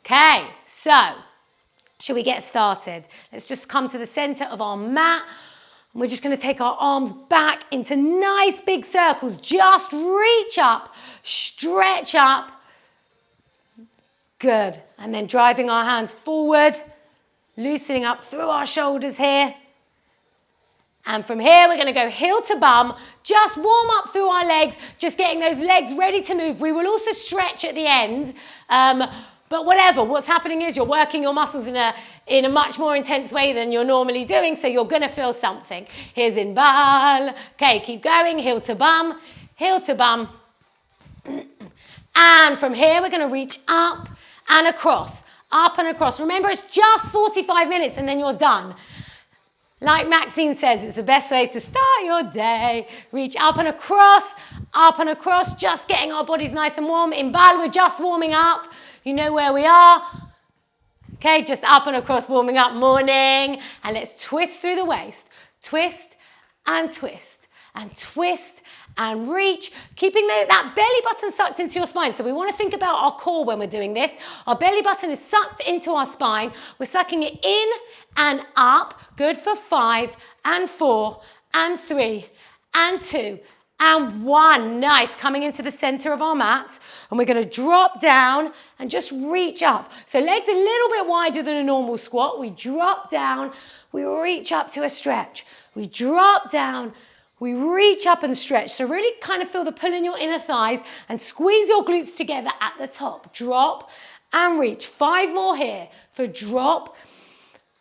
Okay, so should we get started? Let's just come to the center of our mat. And we're just going to take our arms back into nice big circles. Just reach up, stretch up. Good. And then driving our hands forward, loosening up through our shoulders here. And from here, we're going to go heel to bum. Just warm up through our legs, just getting those legs ready to move. We will also stretch at the end. But whatever, what's happening is you're working your muscles in a much more intense way than you're normally doing, so you're going to feel something. Here's Inbal. Okay, keep going, heel to bum, heel to bum. And from here, we're going to reach up and across, up and across. Remember, it's just 45 minutes and then you're done. Like Maxine says, it's the best way to start your day. Reach up and across, just getting our bodies nice and warm. Inbal, we're just warming up. You know where we are. Okay, just up and across, warming up, morning. And let's twist through the waist. Twist and twist and twist and reach. Keeping that belly button sucked into your spine. So we want to think about our core when we're doing this. Our belly button is sucked into our spine. We're sucking it in and up. Good for 5 and 4 and 3 and 2 and 1. Nice. Coming into the center of our mats. And we're going to drop down and just reach up. So legs a little bit wider than a normal squat. We drop down. We reach up to a stretch. We drop down. We reach up and stretch. So really kind of feel the pull in your inner thighs and squeeze your glutes together at the top. Drop and reach. 5 more here for drop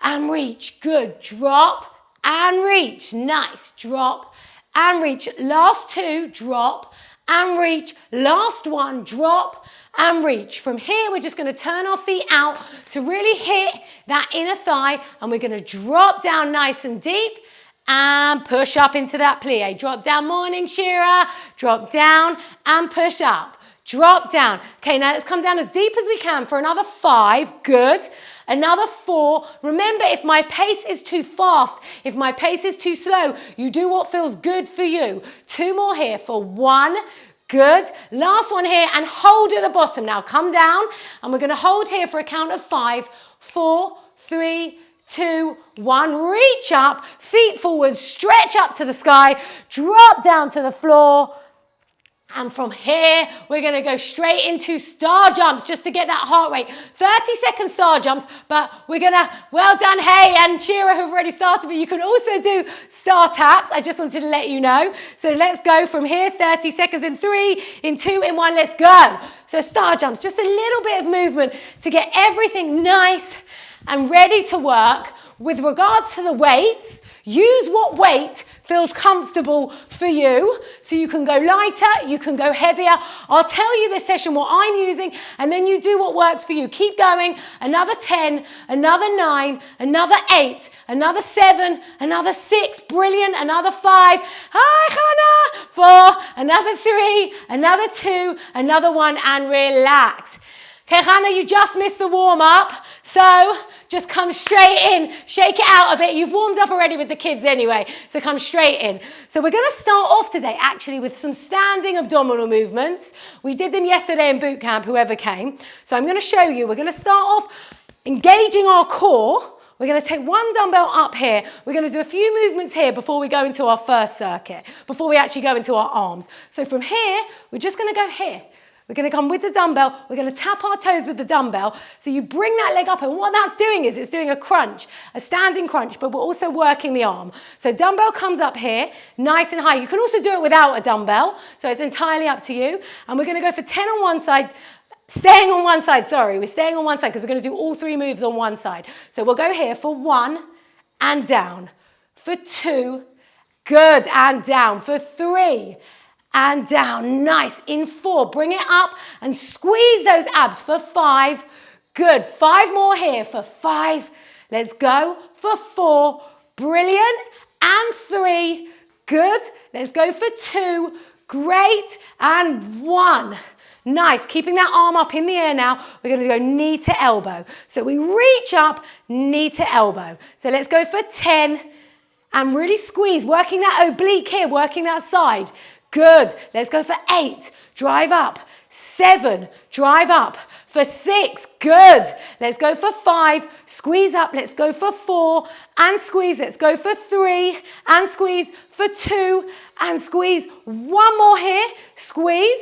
and reach. Good. Drop and reach. Nice. Drop and reach. Last 2, drop and reach. Last 1, drop and reach. From here, we're just going to turn our feet out to really hit that inner thigh, and we're going to drop down nice and deep and push up into that plie. Drop down, morning, Shira. Drop down and push up. Drop down. Okay, now let's come down as deep as we can for another 5. Good. Another 4. Remember, if my pace is too fast, if my pace is too slow, you do what feels good for you. 2 more here for 1. Good. Last one here and hold at the bottom. Now come down and we're going to hold here for a count of 5, 4, 3, 2, 1. Reach up, feet forward, stretch up to the sky, drop down to the floor. And from here, we're going to go straight into star jumps just to get that heart rate. 30-second star jumps, but we're going to, well done, Hey and Shira who've already started, but you can also do star taps. I just wanted to let you know. So let's go from here, 30 seconds in 3, in 2, in 1, let's go. So star jumps, just a little bit of movement to get everything nice and ready to work. With regards to the weights, use what weight feels comfortable for you. So you can go lighter, you can go heavier. I'll tell you this session what I'm using, and then you do what works for you. Keep going. Another 10, another 9, another 8, another 7, another 6. Brilliant. Another 5. Hi, Hannah. 4, another 3, another 2, another 1, and relax. Okay, Hannah, you just missed the warm-up, so just come straight in, shake it out a bit. You've warmed up already with the kids anyway, so come straight in. So we're going to start off today, actually, with some standing abdominal movements. We did them yesterday in boot camp, whoever came. So I'm going to show you. We're going to start off engaging our core. We're going to take 1 dumbbell up here. We're going to do a few movements here before we go into our first circuit, before we actually go into our arms. So from here, we're just going to go here. We're going to come with the dumbbell. We're going to tap our toes with the dumbbell. So you bring that leg up, and what that's doing is it's doing a crunch, a standing crunch, but we're also working the arm. So dumbbell comes up here, nice and high. You can also do it without a dumbbell, so it's entirely up to you. And we're going to go for 10 on one side, staying on one side, sorry. We're staying on one side because we're going to do all 3 moves on one side. So we'll go here for 1 and down, for 2, good, and down, for 3, and down, nice. In 4, bring it up and squeeze those abs for 5. Good. 5 more here for 5. Let's go for 4. Brilliant. And 3. Good. Let's go for 2. Great. And 1. Nice. Keeping that arm up in the air now. We're going to go knee to elbow. So we reach up, knee to elbow. So let's go for 10 and really squeeze, working that oblique here, working that side. Good. Let's go for 8. Drive up. 7. Drive up. For 6. Good. Let's go for 5. Squeeze up. Let's go for 4. And squeeze. Let's go for 3. And squeeze. For 2. And squeeze. One more here. Squeeze.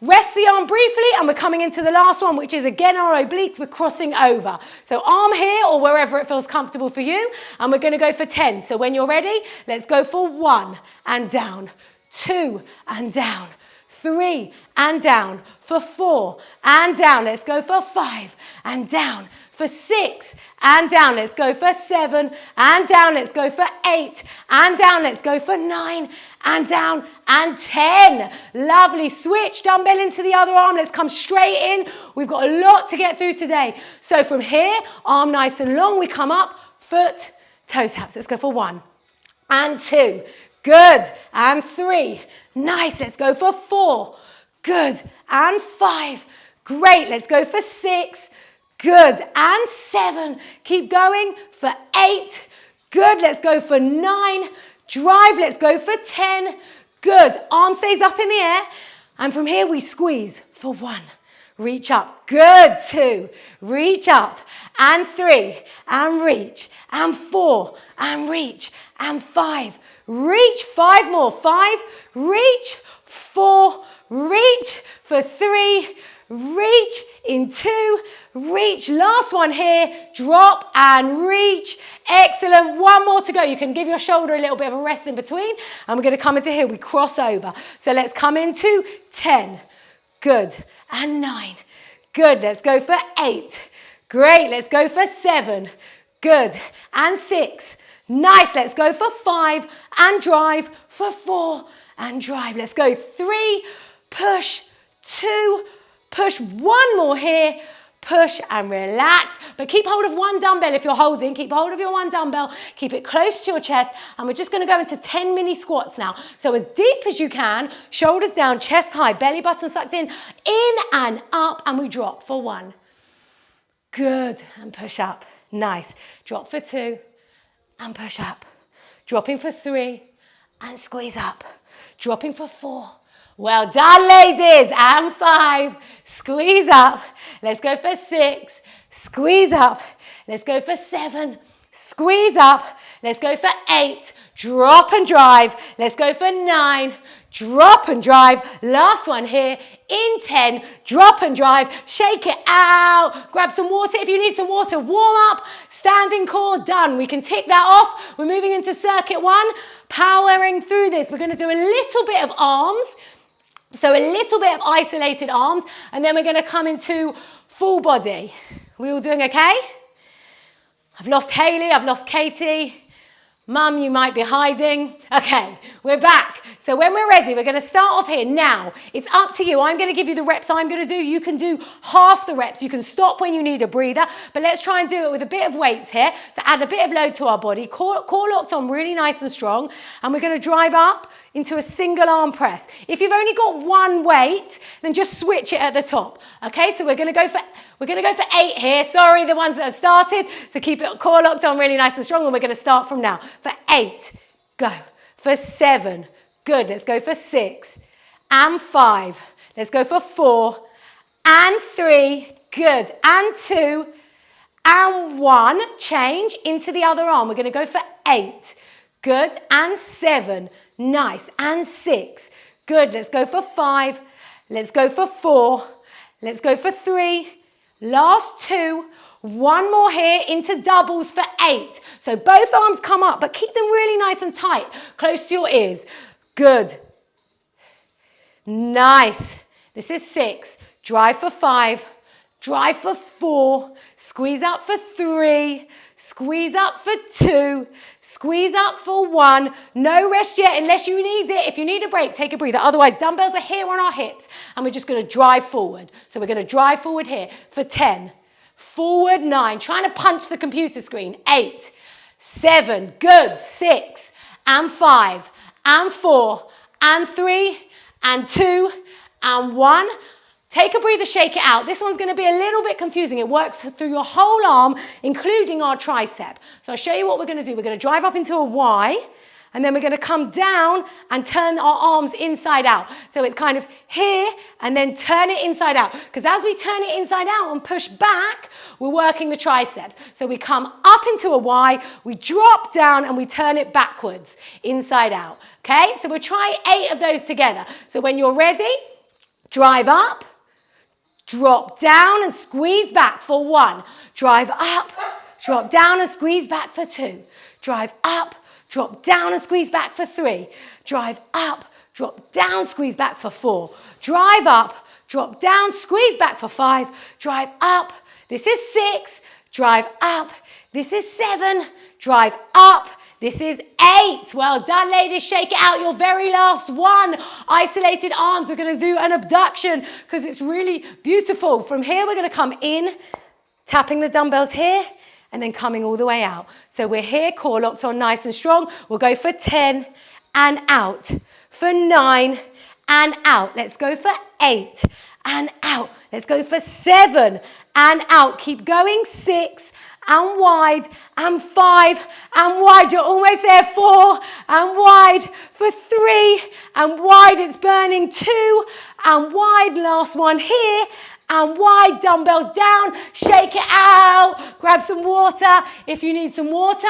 Rest the arm briefly, and we're coming into the last one, which is again our obliques. We're crossing over. So arm here or wherever it feels comfortable for you, and we're going to go for 10. So when you're ready, let's go for 1 and down, 2 and down, 3 and down, for 4 and down. Let's go for 5 and down, for 6 and down. Let's go for 7 and down. Let's go for 8 and down. Let's go for 9 and down, and 10. Lovely. Switch dumbbell into the other arm. Let's come straight in. We've got a lot to get through today. So from here, arm nice and long. We come up, foot, toe taps. Let's go for 1 and 2. Good. And 3. Nice. Let's go for 4. Good. And 5. Great. Let's go for 6. Good. And 7. Keep going for 8. Good. Let's go for 9. Drive. Let's go for 10. Good. Arm stays up in the air. And from here we squeeze for 1. Reach up. Good. 2. Reach up. And 3. And reach. And 4. And reach. And 5. Reach. 5 more. 5. Reach. 4. Reach. For 3. Reach. In 2. Reach. Last one here. Drop and reach. Excellent. One more to go. You can give your shoulder a little bit of a rest in between. And we're going to come into here. We cross over. So let's come into 10. Good. And 9. Good. Let's go for 8. Great. Let's go for 7. Good. And 6. Nice. Let's go for 5. And drive. For 4. And drive. Let's go 3. Push. 2. Push. One more here. Push and relax, but keep hold of one dumbbell if you're holding. Keep hold of your one dumbbell. Keep it close to your chest, and we're just going to go into 10 mini squats now. So as deep as you can, shoulders down, chest high, belly button sucked in and up, and we drop for 1. Good, and push up. Nice. Drop for 2, and push up. Dropping for 3, and squeeze up. Dropping for 4. Well done, ladies. And 5. Squeeze up. Let's go for 6. Squeeze up. Let's go for 7. Squeeze up. Let's go for 8. Drop and drive. Let's go for 9. Drop and drive. Last one here. In 10. Drop and drive. Shake it out. Grab some water if you need some water. Warm up. Standing core. Done. We can tick that off. We're moving into circuit 1. Powering through this. We're going to do a little bit of arms. So a little bit of isolated arms, and then we're going to come into full body. We all doing okay? I've lost Hayley, I've lost Katie. Mum, you might be hiding. Okay, we're back. So when we're ready, we're going to start off here. Now, it's up to you. I'm going to give you the reps I'm going to do. You can do half the reps. You can stop when you need a breather, but let's try and do it with a bit of weights here to add a bit of load to our body. Core locked on really nice and strong, and we're going to drive up into a single arm press. If you've only got one weight, then just switch it at the top. Okay, so we're going to go for 8 here. Sorry, the ones that have started. So keep it core locked on really nice and strong, and we're going to start from now. For 8, go. For 7, good. Let's go for 6 and 5. Let's go for 4 and 3, good. And 2 and 1. Change into the other arm. We're going to go for 8, good. And 7, nice. And 6, good. Let's go for 5. Let's go for 4. Let's go for 3. Last 2. One more here into doubles for 8. So both arms come up, but keep them really nice and tight, close to your ears. Good. Nice. This is 6. Drive for 5. Drive for 4. Squeeze up for 3. Squeeze up for 2. Squeeze up for 1. No rest yet unless you need it. If you need a break, take a breather. Otherwise, dumbbells are here on our hips, and we're just going to drive forward. So we're going to drive forward here for 10. Forward 9, trying to punch the computer screen. 8, 7, good. 6 and 5 and 4 and 3 and 2 and 1. Take a breather, shake it out. This one's going to be a little bit confusing. It works through your whole arm, including our tricep. So I'll show you what we're going to do. We're going to drive up into a Y, and then we're going to come down and turn our arms inside out. So it's kind of here and then turn it inside out. Because as we turn it inside out and push back, we're working the triceps. So we come up into a Y, we drop down and we turn it backwards, inside out. Okay, so we'll try 8 of those together. So when you're ready, drive up, drop down and squeeze back for 1. Drive up, drop down and squeeze back for 2. Drive up, drop down and squeeze back for 3. Drive up, drop down, squeeze back for 4. Drive up, drop down, squeeze back for 5. Drive up, this is 6. Drive up, this is 7. Drive up, this is 8. Well done, ladies. Shake it out. Your very last one. Isolated arms. We're going to do an abduction because it's really beautiful. From here, we're going to come in, tapping the dumbbells here, and then coming all the way out. So we're here, core locks on nice and strong. We'll go for 10 and out, for 9 and out. Let's go for 8 and out. Let's go for 7 and out. Keep going, 6 and wide, and 5 and wide. You're almost there, 4 and wide, for 3 and wide. It's burning, 2 and wide. Last one here, and wide, dumbbells down, shake it out, grab some water if you need some water.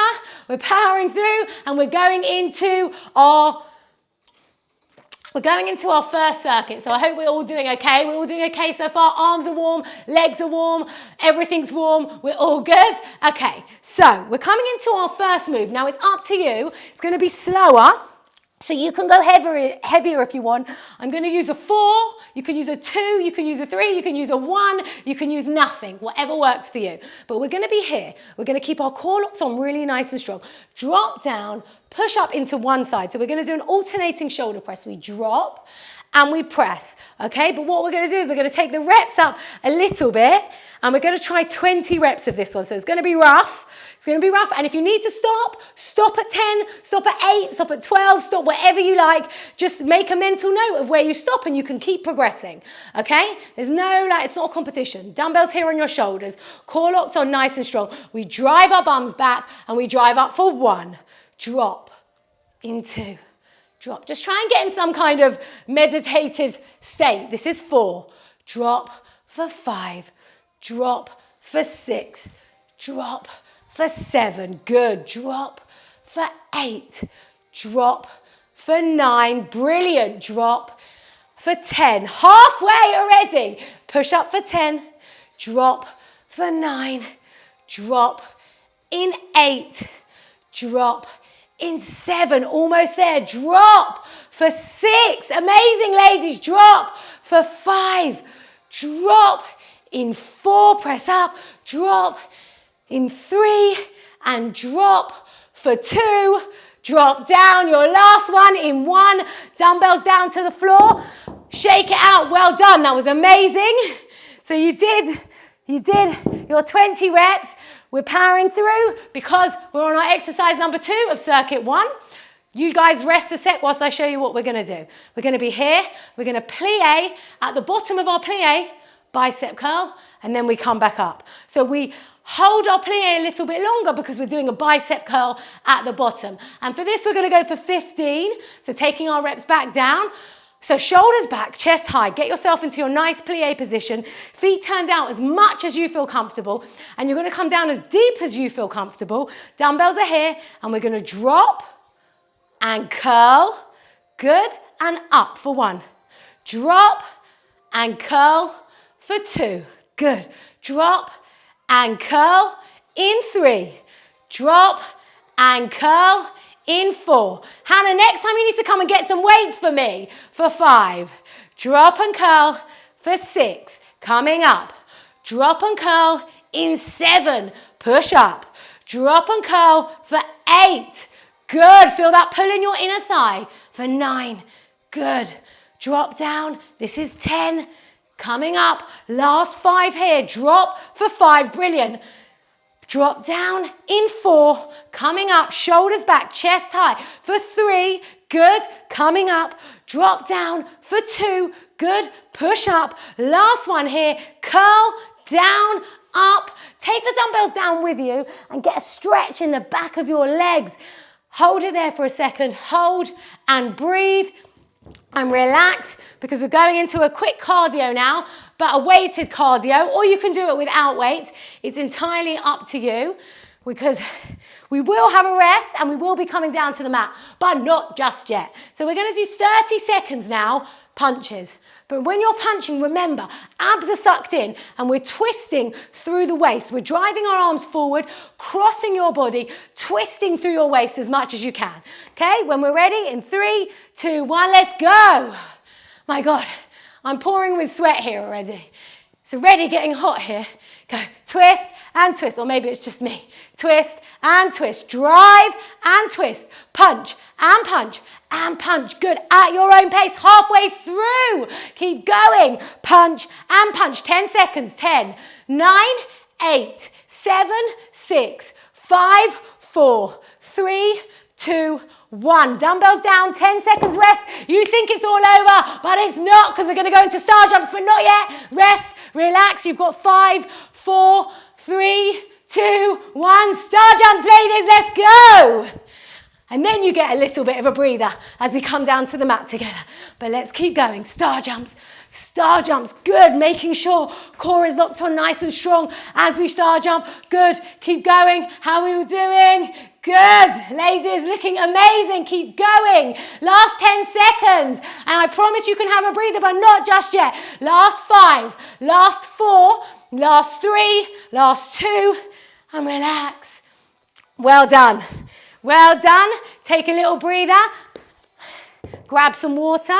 We're powering through and we're going into our first circuit. So I hope we're all doing okay. We're all doing okay so far. Arms are warm, legs are warm, everything's warm. We're all good. Okay, so we're coming into our first move. Now it's up to you. It's going to be slower. So you can go heavier if you want. I'm going to use a 4, you can use a 2, you can use a 3, you can use a 1, you can use nothing, whatever works for you. But we're going to be here. We're going to keep our core locks on really nice and strong. Drop down, push up into one side. So we're going to do an alternating shoulder press. We drop and we press, okay? But what we're going to do is we're going to take the reps up a little bit and we're going to try 20 reps of this one. So it's going to be rough. It's going to be rough. And if you need to stop, stop at 10, stop at 8, stop at 12, stop whatever you like. Just make a mental note of where you stop and you can keep progressing, okay? There's no, it's not a competition. Dumbbells here on your shoulders. Core locks on nice and strong. We drive our bums back and we drive up for 1. Drop into. Drop. Just try and get in some kind of meditative state. This is 4. Drop for 5. Drop for 6. Drop for 7. Good. Drop for 8. Drop for 9. Brilliant. Drop for 10. Halfway already. Push up for 10. Drop for 9. Drop in 8. Drop in 7, almost there. Drop for 6. Amazing, ladies. Drop for 5. Drop in 4. Press up. Drop in 3. And drop for 2. Drop down. Your last one in 1. Dumbbells down to the floor. Shake it out. Well done. That was amazing. So you did your 20 reps. We're powering through because we're on our exercise number 2 of circuit 1. You guys rest a sec whilst I show you what we're going to do. We're going to be here. We're going to plie at the bottom of our plie, bicep curl, and then we come back up. So we hold our plie a little bit longer because we're doing a bicep curl at the bottom. And for this, we're going to go for 15. So taking our reps back down. So shoulders back, chest high. Get yourself into your nice plie position. Feet turned out as much as you feel comfortable. And you're going to come down as deep as you feel comfortable. Dumbbells are here. And we're going to drop and curl. Good. And up for 1. Drop and curl for 2. Good. Drop and curl in 3. Drop and curl in 4. Hannah, next time you need to come and get some weights for me. For 5. Drop and curl for 6. Coming up. Drop and curl in 7. Push up. Drop and curl for 8. Good. Feel that pull in your inner thigh. For 9. Good. Drop down. This is 10. Coming up. Last 5 here. Drop for 5. Brilliant. Drop down in 4, coming up, shoulders back, chest high for 3, good, coming up, drop down for 2, good, push up, last one here, curl, down, up, take the dumbbells down with you and get a stretch in the back of your legs. Hold it there for a second. Hold and breathe and relax, because we're going into a quick cardio now, but a weighted cardio, or you can do it without weights. It's entirely up to you, because we will have a rest and we will be coming down to the mat, but not just yet. So we're going to do 30 seconds now, punches. But when you're punching, remember, abs are sucked in and we're twisting through the waist. We're driving our arms forward, crossing your body, twisting through your waist as much as you can. Okay, when we're ready, in 3, 2, 1, let's go. My God, I'm pouring with sweat here already. It's already getting hot here. Go, twist and twist, or maybe it's just me. Twist and twist, drive and twist, punch and punch and punch. Good, at your own pace, halfway through. Keep going, punch and punch. 10 seconds, 10, 9, 8, 7, 6, 5, 4, 3, 2, 1. Dumbbells down, 10 seconds rest. You think it's all over, but it's not, because we're going to go into star jumps, but not yet. Rest, relax. You've got 5, 4, 3, 2, 1. Star jumps, ladies, let's go. And then you get a little bit of a breather as we come down to the mat together. But let's keep going. Star jumps, good. Making sure core is locked on nice and strong as we star jump. Good, keep going. How are we all doing? Good, ladies, looking amazing. Keep going. Last 10 seconds. And I promise you can have a breather, but not just yet. Last 5, last 4, last 3, last 2, and relax. Well done. Well done. Take a little breather. Grab some water,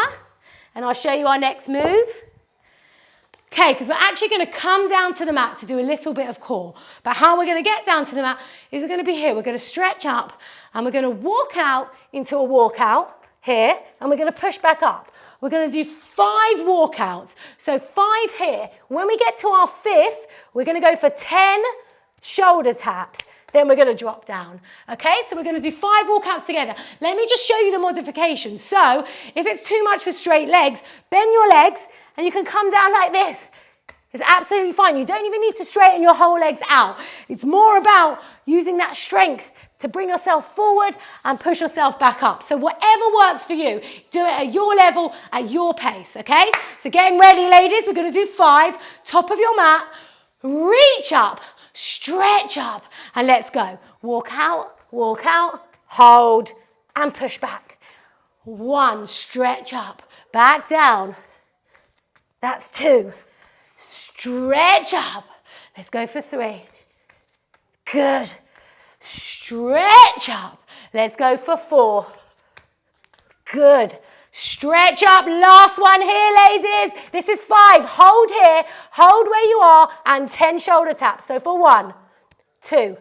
and I'll show you our next move. Okay, because we're actually going to come down to the mat to do a little bit of core. But how we're going to get down to the mat is we're going to be here. We're going to stretch up, and we're going to walk out into a walkout here, and we're going to push back up. We're going to do 5 walkouts. So 5 here. When we get to our 5th, we're going to go for 10 shoulder taps. Then we're going to drop down. Okay, so we're going to do 5 walkouts together. Let me just show you the modifications. So if it's too much for straight legs, bend your legs and you can come down like this. It's absolutely fine. You don't even need to straighten your whole legs out. It's more about using that strength to bring yourself forward and push yourself back up. So whatever works for you, do it at your level, at your pace, okay? So getting ready, ladies, we're going to do 5. Top of your mat, reach up, stretch up, and let's go. Walk out, hold, and push back. 1, stretch up, back down. That's 2. Stretch up. Let's go for 3. Good. Stretch up. Let's go for 4. Good. Stretch up. Last one here, ladies. This is 5. Hold here. Hold where you are, and 10 shoulder taps. So for 1, 2,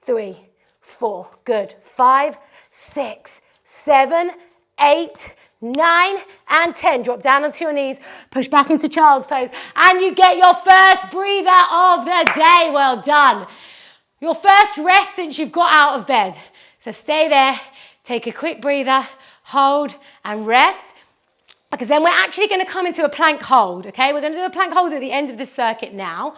3, 4. Good. 5, 6, 7, 8, 9, and 10. Drop down onto your knees. Push back into child's pose. And you get your first breather of the day. Well done. Your first rest since you've got out of bed. So stay there. Take a quick breather. Hold and rest. Because then we're actually going to come into a plank hold. Okay, we're going to do a plank hold at the end of this circuit now.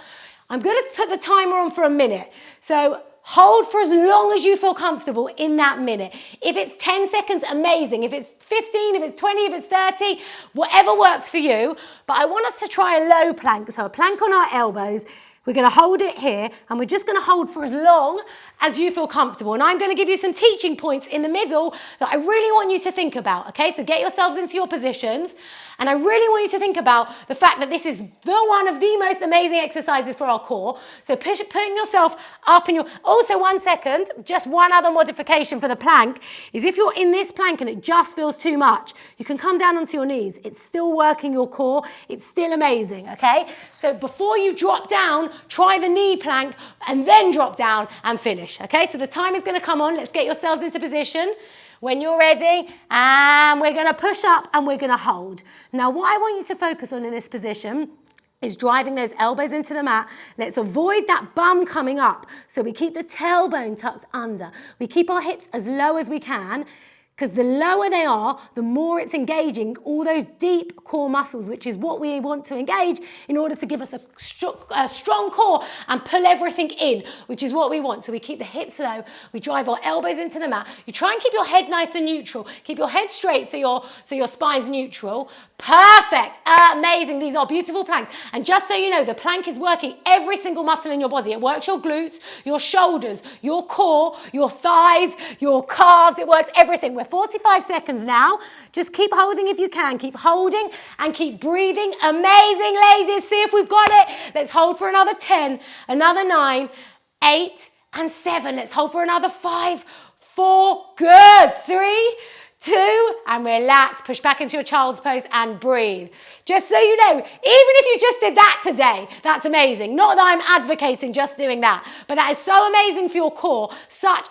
I'm going to put the timer on for a minute. So hold for as long as you feel comfortable in that minute. If it's 10 seconds, amazing. If it's 15, if it's 20, if it's 30, whatever works for you. But I want us to try a low plank. So a plank on our elbows. We're going to hold it here, and we're just going to hold for as long as you feel comfortable. And I'm going to give you some teaching points in the middle that I really want you to think about, okay? So get yourselves into your positions, and I really want you to think about the fact that this is one of the most amazing exercises for our core. So putting yourself up in your... Also, 1 second, just one other modification for the plank is if you're in this plank and it just feels too much, you can come down onto your knees. It's still working your core. It's still amazing, okay? So before you drop down, try the knee plank and then drop down and finish, okay? So the time is going to come on. Let's get yourselves into position. When you're ready, and we're going to push up and we're going to hold. Now, what I want you to focus on in this position is driving those elbows into the mat. Let's avoid that bum coming up. So we keep the tailbone tucked under. We keep our hips as low as we can. because the lower they are, the more it's engaging all those deep core muscles, which is what we want to engage in order to give us a strong core and pull everything in, which is what we want. So we keep the hips low, we drive our elbows into the mat. You try and keep your head nice and neutral. Keep your head straight so your spine's neutral. Perfect. Amazing. These are beautiful planks. And just so you know, the plank is working every single muscle in your body. It works your glutes, your shoulders, your core, your thighs, your calves. It works everything. We're 45 seconds now. Just keep holding if you can. Keep holding and keep breathing. Amazing, ladies. See if we've got it. Let's hold for another 10, another 9, 8, and 7. Let's hold for another 5, 4. Good. 3, 2, and relax. Push back into your child's pose and breathe. Just so you know, even if you just did that today, that's amazing. Not that I'm advocating just doing that, but that is so amazing for your core. Such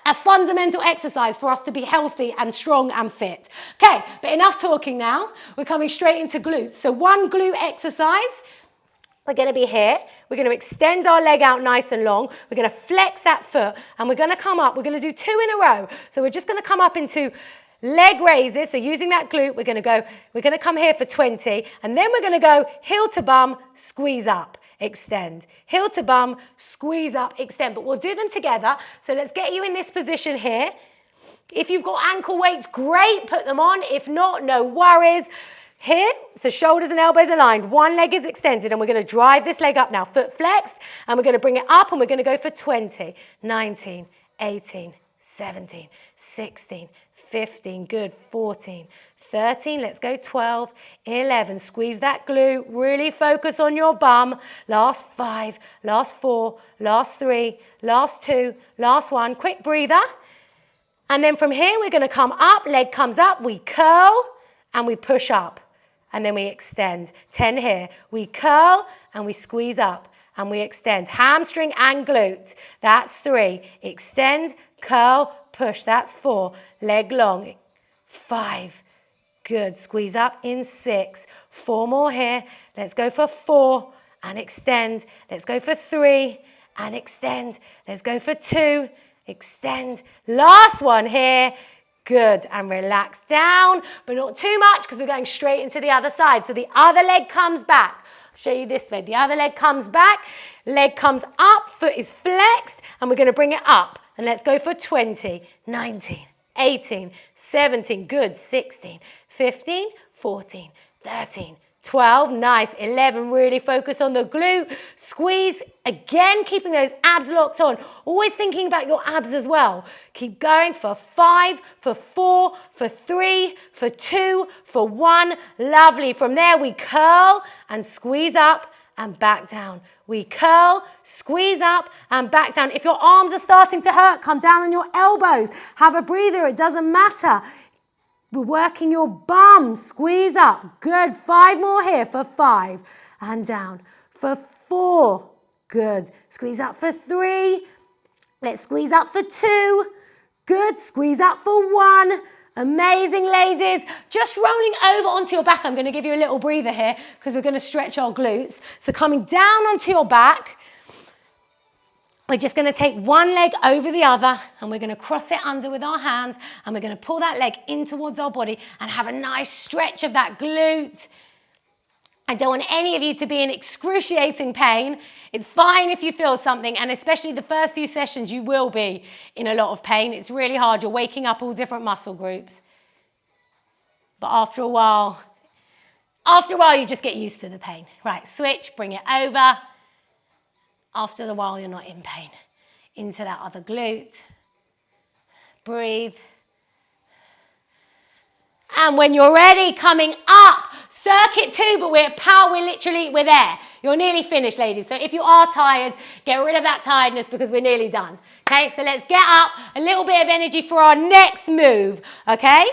a fundamental exercise for us to be healthy and strong and fit. Okay, but enough talking now. We're coming straight into glutes. So one glute exercise. We're going to be here. We're going to extend our leg out nice and long. We're going to flex that foot and we're going to come up. We're going to do 2 in a row. So we're just going to come up into leg raises. So using that glute, we're going to come here for 20 and then we're going to go heel to bum, squeeze up, extend. Heel to bum, squeeze up, extend. But we'll do them together. So let's get you in this position here. If you've got ankle weights, great, put them on. If not, no worries. Here, so shoulders and elbows aligned. One leg is extended and we're going to drive this leg up now. Foot flexed and we're going to bring it up and we're going to go for 20, 19, 18, 17, 16, 15, good, 14, 13, let's go 12, 11, squeeze that glute, really focus on your bum. Last 5, last 4, last 3, last 2, last 1, quick breather. And then from here, we're going to come up, leg comes up, we curl and we push up. And then we extend. 10 here. We curl and we squeeze up and we extend. Hamstring and glutes. That's 3. Extend, curl, push. That's 4. Leg long. 5. Good. Squeeze up in 6. 4 more here. Let's go for 4 and extend. Let's go for 3 and extend. Let's go for 2. Extend. Last one here. Good, and relax down, but not too much because we're going straight into the other side. So the other leg comes back. I'll show you this way. The other leg comes back, leg comes up, foot is flexed, and we're going to bring it up. And let's go for 20, 19, 18, 17, good, 16, 15, 14, 13, 12, nice, 11, really focus on the glute, squeeze, again, keeping those abs locked on, always thinking about your abs as well. Keep going for 5, for 4, for 3, for 2, for 1, lovely. From there, we curl and squeeze up and back down. We curl, squeeze up and back down. If your arms are starting to hurt, come down on your elbows, have a breather, it doesn't matter. We're working your bum, squeeze up, good. 5 more here for 5 and down for 4, good. Squeeze up for 3, let's squeeze up for 2, good. Squeeze up for 1, amazing, ladies. Just rolling over onto your back. I'm going to give you a little breather here because we're going to stretch our glutes. So coming down onto your back, we're just going to take one leg over the other and we're going to cross it under with our hands and we're going to pull that leg in towards our body and have a nice stretch of that glute. I don't want any of you to be in excruciating pain. It's fine if you feel something, and especially the first few sessions you will be in a lot of pain. It's really hard. You're waking up all different muscle groups. But after a while you just get used to the pain. Right, switch, bring it over. After a while, you're not in pain. Into that other glute. Breathe. And when you're ready, coming up, circuit 2, but we're there. You're nearly finished, ladies. So if you are tired, get rid of that tiredness because we're nearly done. Okay, so let's get up, a little bit of energy for our next move, okay?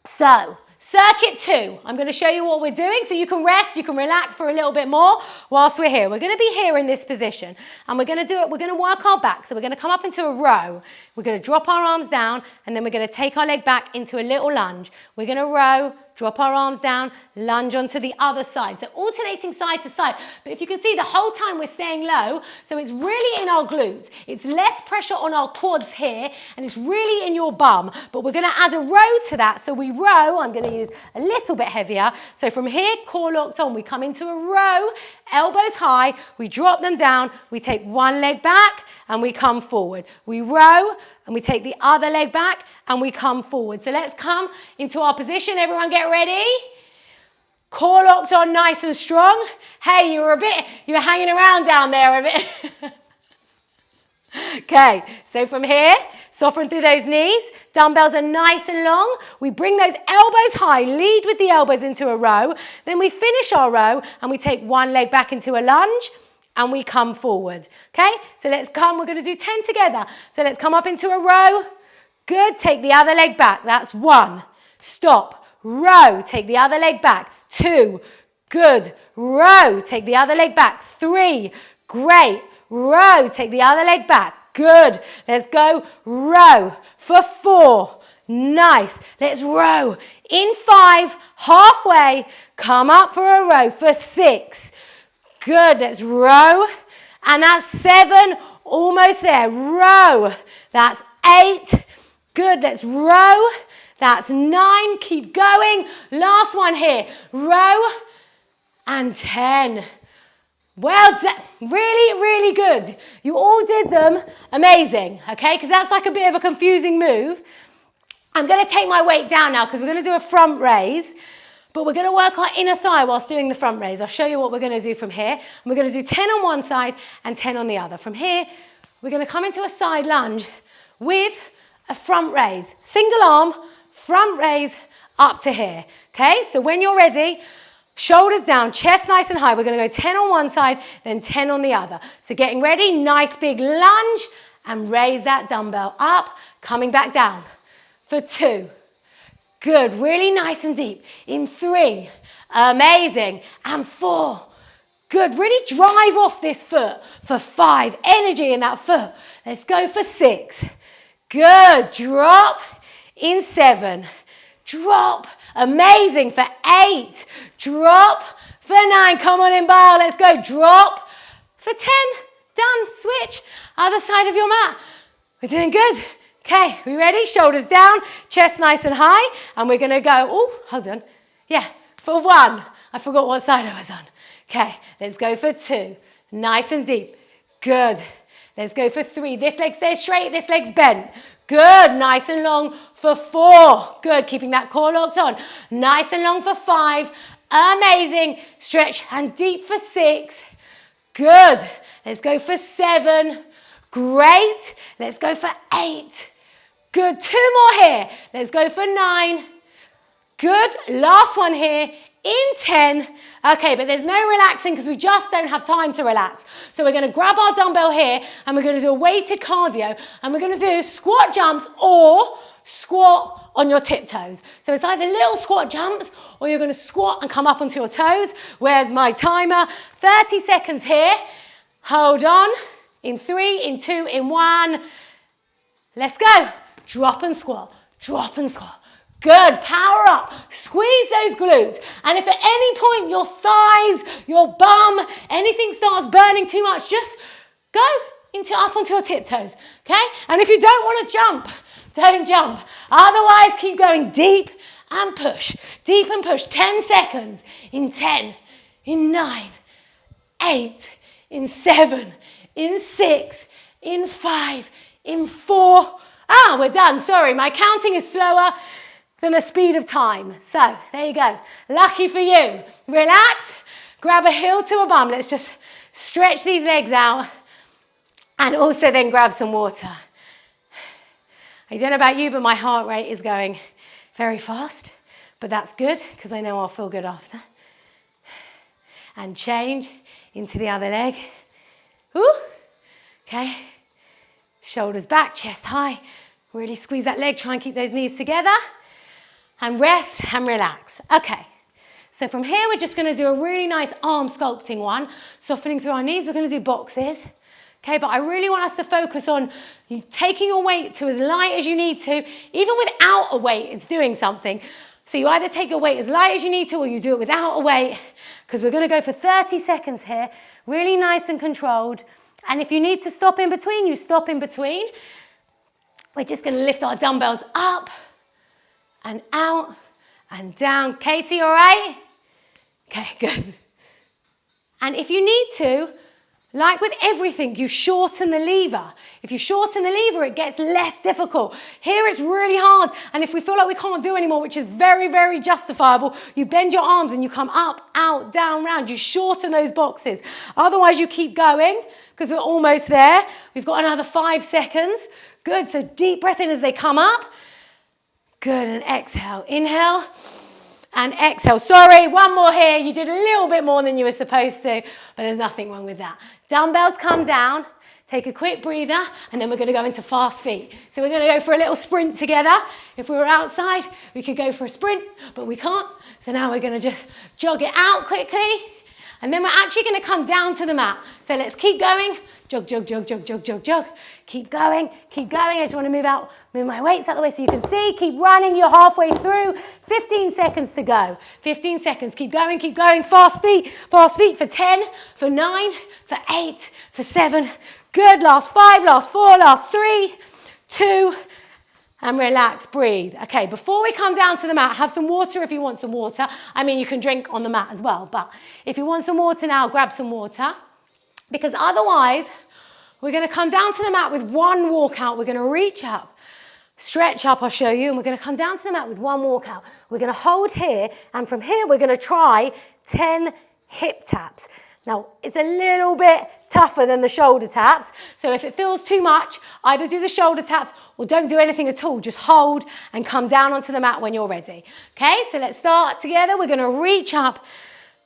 So, circuit 2, I'm going to show you what we're doing so you can rest, you can relax for a little bit more whilst we're here. We're going to be here in this position and we're going to do it, we're going to work our back. So we're going to come up into a row. We're going to drop our arms down and then we're going to take our leg back into a little lunge. We're going to row, drop our arms down, lunge onto the other side. So alternating side to side. But if you can see, the whole time we're staying low, so it's really in our glutes. It's less pressure on our quads here, and it's really in your bum. But we're going to add a row to that. So we row. I'm going to use a little bit heavier. So from here, core locked on, we come into a row, elbows high, we drop them down, we take one leg back, and we come forward. We row, and we take the other leg back, and we come forward. So let's come into our position. Everyone get ready. Core locked on, nice and strong. Hey, you were hanging around down there a bit. Okay, so from here, soften through those knees. Dumbbells are nice and long. We bring those elbows high, lead with the elbows into a row. Then we finish our row, and we take one leg back into a lunge, and we come forward, okay? So let's come, we're gonna do 10 together. So let's come up into a row. Good, take the other leg back. That's 1. Stop, row, take the other leg back. 2, good, row, take the other leg back. 3, great, row, take the other leg back. Good, let's go, row. For 4, nice, let's row. In 5, halfway, come up for a row. For 6, good, let's row. And that's 7, almost there, row. That's 8, good, let's row. That's 9, keep going. Last one here, row. And 10. Well done, really, really good. You all did them amazing, okay? Because that's like a bit of a confusing move. I'm gonna take my weight down now because we're gonna do a front raise. But we're going to work our inner thigh whilst doing the front raise. I'll show you what we're going to do from here. And we're going to do 10 on one side and 10 on the other. From here, we're going to come into a side lunge with a front raise. Single arm, front raise up to here. Okay, so when you're ready, shoulders down, chest nice and high. We're going to go 10 on one side, then 10 on the other. So getting ready, nice big lunge and raise that dumbbell up, coming back down for 2. Good, really nice and deep. In 3, amazing. And 4, good, really drive off this foot. For 5, energy in that foot. Let's go for 6. Good, drop. In 7, drop. Amazing. For 8, drop. For 9, come on in, bow. Let's go, drop. For 10, done, switch. Other side of your mat. We're doing good. Okay, we ready? Shoulders down, chest nice and high, and we're gonna go, oh, hold on. Yeah, for 1. I forgot what side I was on. Okay, let's go for 2. Nice and deep. Good. Let's go for 3. This leg stays straight, this leg's bent. Good, nice and long for 4. Good, keeping that core locked on. Nice and long for 5. Amazing. Stretch and deep for 6. Good. Let's go for 7. Great. Let's go for 8. Good. 2 more here. Let's go for 9. Good. Last one here. In 10. Okay, but there's no relaxing because we just don't have time to relax. So we're going to grab our dumbbell here and we're going to do a weighted cardio and we're going to do squat jumps or squat on your tiptoes. So it's either little squat jumps or you're going to squat and come up onto your toes. Where's my timer? 30 seconds here. Hold on. In 3, in 2, in 1. Let's go. Drop and squat. Drop and squat. Good. Power up. Squeeze those glutes. And if at any point your thighs, your bum, anything starts burning too much, just go up onto your tiptoes. Okay? And if you don't want to jump, don't jump. Otherwise, keep going deep and push. Deep and push. 10 seconds. In 10, in 9, 8, in 7, in 6, in 5, in 4. We're done. Sorry, my counting is slower than the speed of time. So, there you go. Lucky for you. Relax. Grab a heel to a bum. Let's just stretch these legs out. And also then grab some water. I don't know about you, but my heart rate is going very fast. But that's good, because I know I'll feel good after. And change into the other leg. Woo. Okay. Shoulders back, chest high. Really squeeze that leg. Try and keep those knees together. And rest and relax. Okay. So from here, we're just going to do a really nice arm sculpting one. Softening through our knees. We're going to do boxes. Okay, but I really want us to focus on taking your weight to as light as you need to. Even without a weight, it's doing something. So you either take your weight as light as you need to or you do it without a weight, because we're going to go for 30 seconds here, really nice and controlled. And if you need to stop in between, you stop in between. We're just going to lift our dumbbells up and out and down. Katie, all right? Okay, good. And if you need to, like with everything, you shorten the lever. If you shorten the lever, it gets less difficult. Here it's really hard, and if we feel like we can't do anymore, which is very, very justifiable, you bend your arms and you come up, out, down, round. You shorten those boxes. Otherwise, you keep going, because we're almost there. We've got another 5 seconds. Good, so deep breath in as they come up. Good, and exhale. Inhale. And exhale. Sorry, one more here. You did a little bit more than you were supposed to, but there's nothing wrong with that. Dumbbells come down, take a quick breather, and then we're going to go into fast feet. So we're going to go for a little sprint together. If we were outside, we could go for a sprint, but we can't. So now we're going to just jog it out quickly, and then we're actually going to come down to the mat. So let's keep going. Jog, jog, jog, jog, jog, jog, jog. Keep going, keep going. I just want to move my weights out of the way so you can see. Keep running, you're halfway through. 15 seconds to go. 15 seconds, keep going, keep going. Fast feet for 10, for 9, for 8, for 7. Good, last 5, last 4, last 3, 2, and relax, breathe. Okay, before we come down to the mat, have some water if you want some water. I mean, you can drink on the mat as well, but if you want some water now, grab some water. Because otherwise, we're going to come down to the mat with one walkout. We're going to reach up, stretch up, I'll show you, and we're going to come down to the mat with one walkout. We're going to hold here, and from here, we're going to try 10 hip taps. Now, it's a little bit tougher than the shoulder taps, so if it feels too much, either do the shoulder taps or don't do anything at all. Just hold and come down onto the mat when you're ready. Okay, so let's start together. We're going to reach up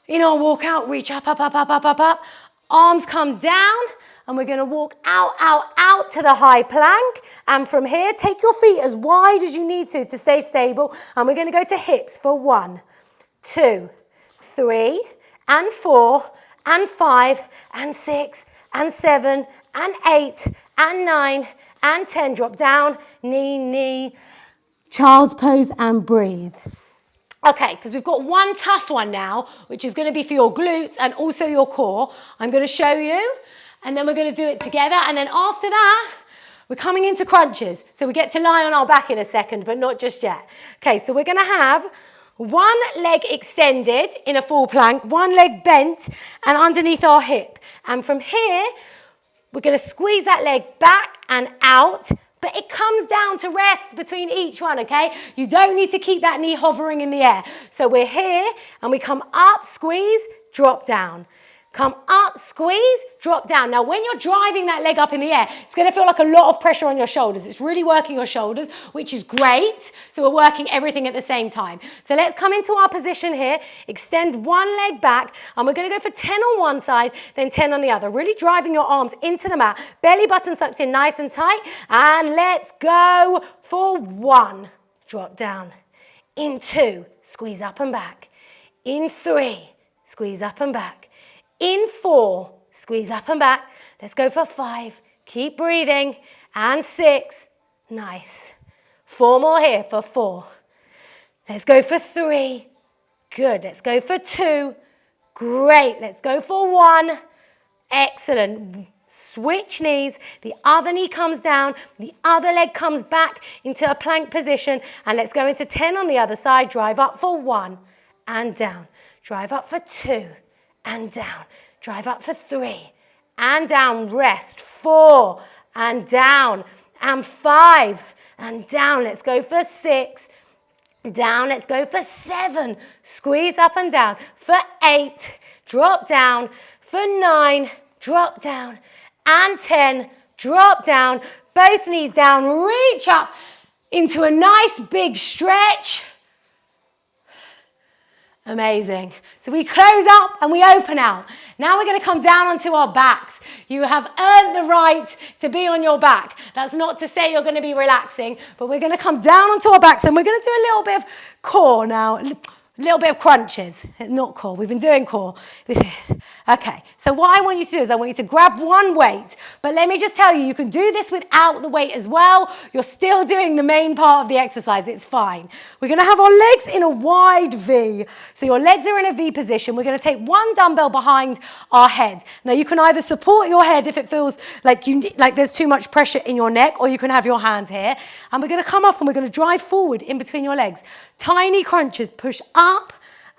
in our walkout, reach up, up, up, up, up, up, up. Arms come down, and we're going to walk out, out, out to the high plank. And from here, take your feet as wide as you need to stay stable. And we're going to go to hips for 1, 2, 3, and 4, and 5, and 6, and 7, and 8, and 9, and 10. Drop down, knee, knee, child's pose, and breathe. Okay, because we've got one tough one now, which is going to be for your glutes and also your core. I'm going to show you, and then we're going to do it together. And then after that, we're coming into crunches. So we get to lie on our back in a second, but not just yet. Okay, so we're going to have one leg extended in a full plank, one leg bent and underneath our hip. And from here, we're going to squeeze that leg back and out, but it comes down to rest between each one, okay? You don't need to keep that knee hovering in the air. So we're here, and we come up, squeeze, drop down. Come up, squeeze, drop down. Now, when you're driving that leg up in the air, it's going to feel like a lot of pressure on your shoulders. It's really working your shoulders, which is great. So we're working everything at the same time. So let's come into our position here, extend one leg back, and we're going to go for 10 on one side, then 10 on the other. Really driving your arms into the mat. Belly button sucked in nice and tight. And let's go for 1. Drop down. In 2, squeeze up and back. In 3, squeeze up and back. In 4, squeeze up and back. Let's go for 5. Keep breathing. And 6. Nice. 4 more here for 4. Let's go for 3. Good. Let's go for 2. Great. Let's go for 1. Excellent. Switch knees. The other knee comes down. The other leg comes back into a plank position. And let's go into 10 on the other side. Drive up for 1 and down. Drive up for 2. And down. Drive up for 3. And down. Rest. 4. And down. And 5. And down. Let's go for 6. Down. Let's go for 7. Squeeze up and down. For 8. Drop down. For 9. Drop down. And 10. Drop down. Both knees down. Reach up into a nice big stretch. Amazing. So we close up and we open out. Now we're going to come down onto our backs. You have earned the right to be on your back. That's not to say you're going to be relaxing, but we're going to come down onto our backs and we're going to do a little bit of core now. A little bit of crunches, not core. We've been doing core. This is, okay. So what I want you to do is I want you to grab one weight, but let me just tell you, you can do this without the weight as well. You're still doing the main part of the exercise. It's fine. We're going to have our legs in a wide V. So your legs are in a V position. We're going to take one dumbbell behind our head. Now you can either support your head if it feels like there's too much pressure in your neck, or you can have your hand here. And we're going to come up and we're going to drive forward in between your legs. Tiny crunches, push up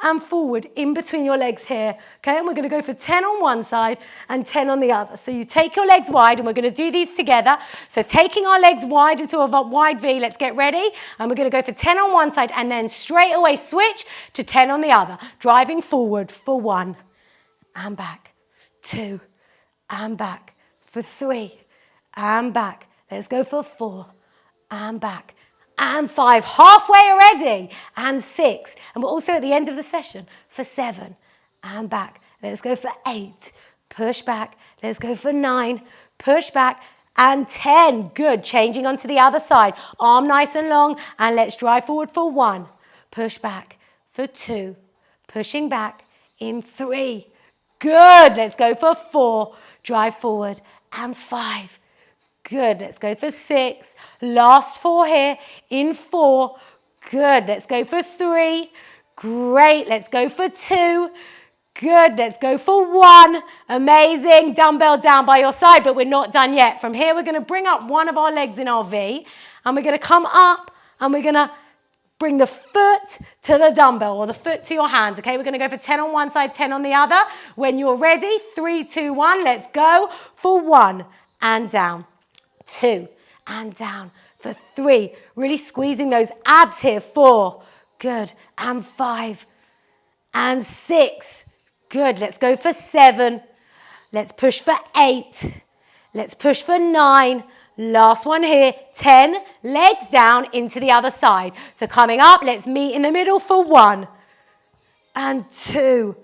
and forward in between your legs here, okay? And we're going to go for 10 on one side and 10 on the other. So you take your legs wide, and we're going to do these together. So taking our legs wide into a wide V, let's get ready. And we're going to go for 10 on one side and then straight away switch to 10 on the other. Driving forward for 1 and back, 2 and back, for 3 and back. Let's go for 4 and back. And 5, halfway already, and 6. And we're also at the end of the session for 7, and back. Let's go for 8, push back. Let's go for 9, push back, and 10. Good, changing onto the other side. Arm nice and long, and let's drive forward for 1, push back, for 2, pushing back, in 3. Good, let's go for 4, drive forward, and 5. Good, let's go for 6. Last 4 here, in 4. Good, let's go for 3. Great, let's go for 2. Good, let's go for 1. Amazing, dumbbell down by your side, but we're not done yet. From here, we're going to bring up one of our legs in our V, and we're going to come up, and we're going to bring the foot to the dumbbell, or the foot to your hands, okay? We're going to go for 10 on one side, 10 on the other. When you're ready, 3, 2, 1, let's go for 1, and down. 2 and down for 3. Really squeezing those abs here. 4. Good. And 5 and 6. Good. Let's go for 7. Let's push for 8. Let's push for 9. Last one here. 10. Legs down into the other side. So coming up, let's meet in the middle for 1 and 2.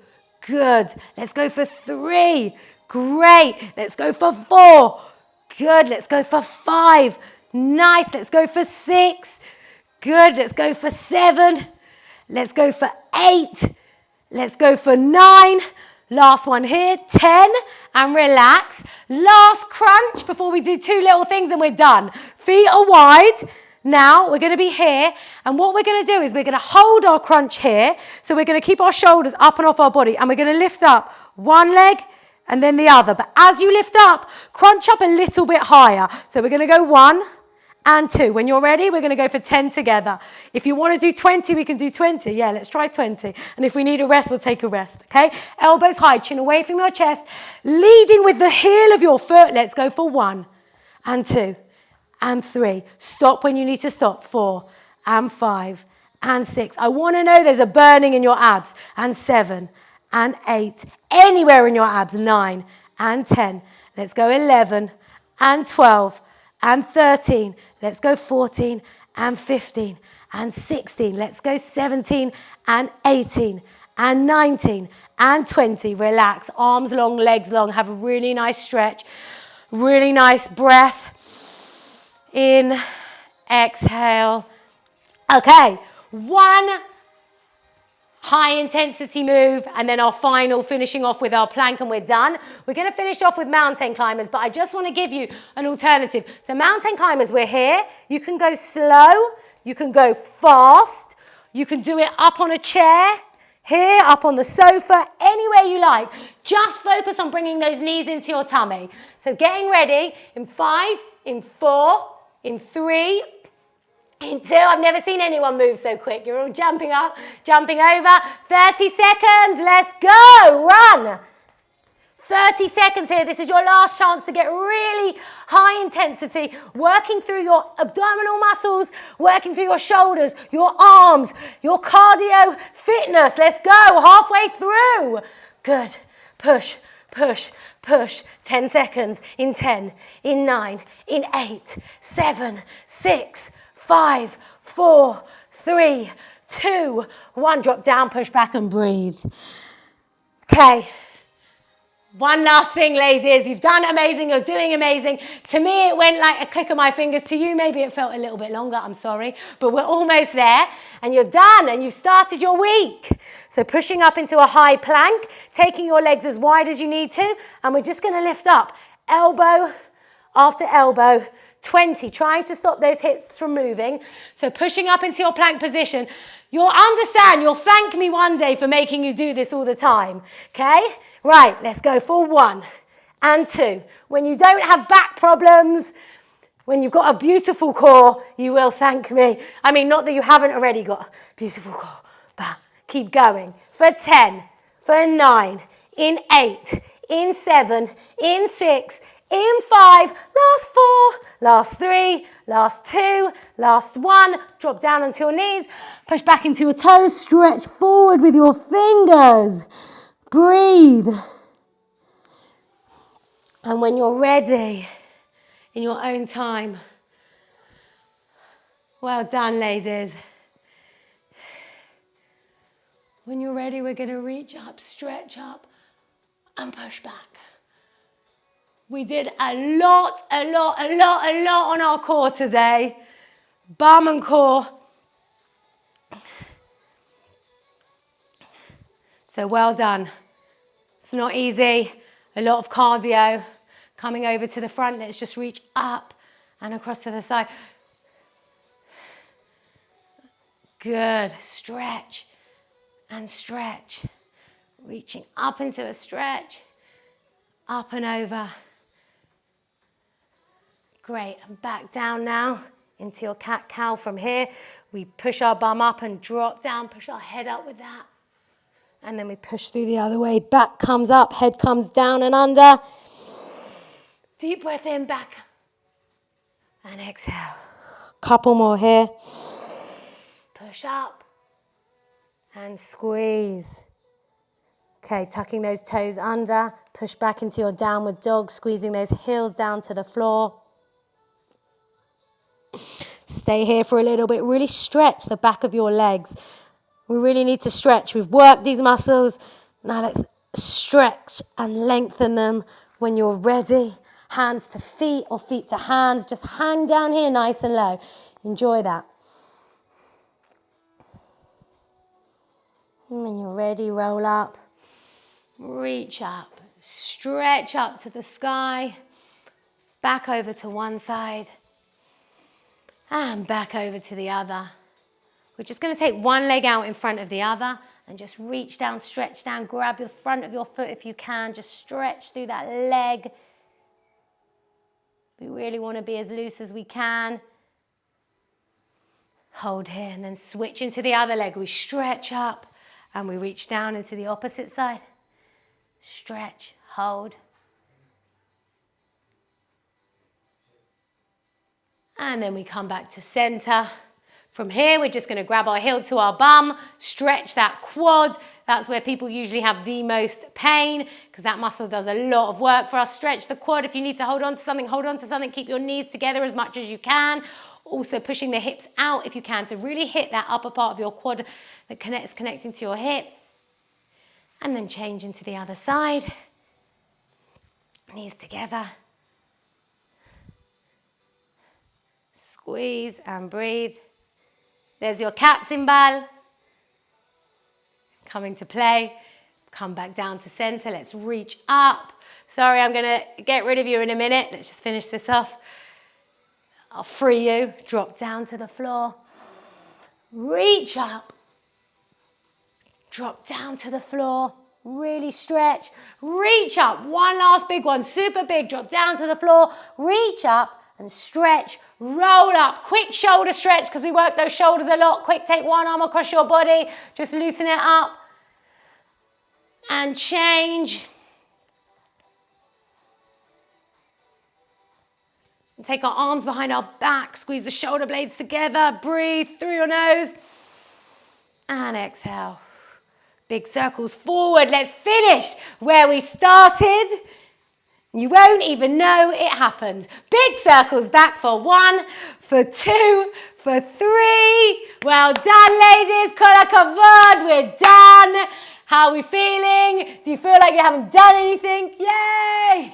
Good. Let's go for 3. Great. Let's go for 4. Good, let's go for 5. Nice, let's go for 6. Good, let's go for 7. Let's go for 8. Let's go for 9. Last one here, 10. And relax. Last crunch before we do 2 little things and we're done. Feet are wide. Now we're going to be here. And what we're going to do is we're going to hold our crunch here. So we're going to keep our shoulders up and off our body. And we're going to lift up one leg and then the other. But as you lift up, crunch up a little bit higher. So we're going to go 1 and 2. When you're ready, we're going to go for 10 together. If you want to do 20, we can do 20. Yeah, let's try 20. And if we need a rest, we'll take a rest, okay? Elbows high, chin away from your chest. Leading with the heel of your foot. Let's go for 1 and 2 and 3. Stop when you need to stop. 4 and 5 and 6. I want to know there's a burning in your abs. And 7 and 8, anywhere in your abs, 9 and 10. Let's go 11 and 12 and 13. Let's go 14 and 15 and 16. Let's go 17 and 18 and 19 and 20. Relax, arms long, legs long. Have a really nice stretch. Really nice breath. In, exhale. Okay, 1 high intensity move, and then our final finishing off with our plank, and we're done. We're going to finish off with mountain climbers, but I just want to give you an alternative. So mountain climbers, we're here. You can go slow, you can go fast, you can do it up on a chair, here, up on the sofa, anywhere you like. Just focus on bringing those knees into your tummy. So getting ready in 5, in 4, in 3, in 2, I've never seen anyone move so quick. You're all jumping up, jumping over. 30 seconds, let's go, run. 30 seconds here. This is your last chance to get really high intensity, working through your abdominal muscles, working through your shoulders, your arms, your cardio fitness. Let's go, halfway through. Good, push, push, push. 10 seconds, in 10, in 9, in 8, 7, 6, 5, 4, 3, 2, 1. Drop down, push back and breathe. Okay. One last thing, ladies. You've done amazing. You're doing amazing. To me, it went like a click of my fingers. To you, maybe it felt a little bit longer. I'm sorry. But we're almost there. And you're done. And you've started your week. So pushing up into a high plank. Taking your legs as wide as you need to. And we're just going to lift up. Elbow after elbow. 20. Trying to stop those hips from moving. So pushing up into your plank position. You'll understand. You'll thank me one day for making you do this all the time. Okay? Right, let's go for 1 and 2. When you don't have back problems, when you've got a beautiful core, you will thank me. I mean, not that you haven't already got a beautiful core, but keep going. For 10, for 9, in 8, in 7, in 6, in 5, last 4, last 3, last 2, last 1. Drop down onto your knees, push back into your toes, stretch forward with your fingers. Breathe. And when you're ready, in your own time, well done, ladies. When you're ready, we're going to reach up, stretch up, and push back. We did a lot on our core today. Bum and core. So well done. It's not easy. A lot of cardio. Coming over to the front, let's just reach up and across to the side. Good. Stretch and stretch. Reaching up into a stretch. Up and over. Great. And back down now into your cat-cow. From here, we push our bum up and drop down. Push our head up with that. And then we push through the other way. Back comes up, head comes down and under. Deep breath in, back. And exhale. Couple more here. Push up. And squeeze. Okay, tucking those toes under. Push back into your downward dog, squeezing those heels down to the floor. Stay here for a little bit. Really stretch the back of your legs. We really need to stretch. We've worked these muscles. Now let's stretch and lengthen them when you're ready. Hands to feet or feet to hands. Just hang down here nice and low. Enjoy that. And when you're ready, roll up. Reach up. Stretch up to the sky. Back over to one side. And back over to the other. We're just going to take one leg out in front of the other and just reach down, stretch down, grab the front of your foot if you can. Just stretch through that leg. We really want to be as loose as we can. Hold here and then switch into the other leg. We stretch up and we reach down into the opposite side. Stretch, hold. And then we come back to center. From here, we're just going to grab our heel to our bum, stretch that quad. That's where people usually have the most pain because that muscle does a lot of work for us. Stretch the quad. If you need to hold on to something, hold on to something. Keep your knees together as much as you can. Also pushing the hips out if you can to really hit that upper part of your quad that connecting to your hip. And then change into the other side. Knees together. Squeeze and breathe. There's your cat symbol. Coming to play. Come back down to center. Let's reach up. Sorry, I'm going to get rid of you in a minute. Let's just finish this off. I'll free you. Drop down to the floor. Reach up. Drop down to the floor. Really stretch. Reach up. One last big one. Super big. Drop down to the floor. Reach up and stretch. Roll up. Quick shoulder stretch because we work those shoulders a lot. Quick, take one arm across your body. Just loosen it up. And change. Take our arms behind our back. Squeeze the shoulder blades together. Breathe through your nose. And exhale. Big circles forward. Let's finish where we started. You won't even know it happened. Big circles back for 1, for 2, for 3. Well done, ladies. Kola kavod. We're done. How are we feeling? Do you feel like you haven't done anything? Yay!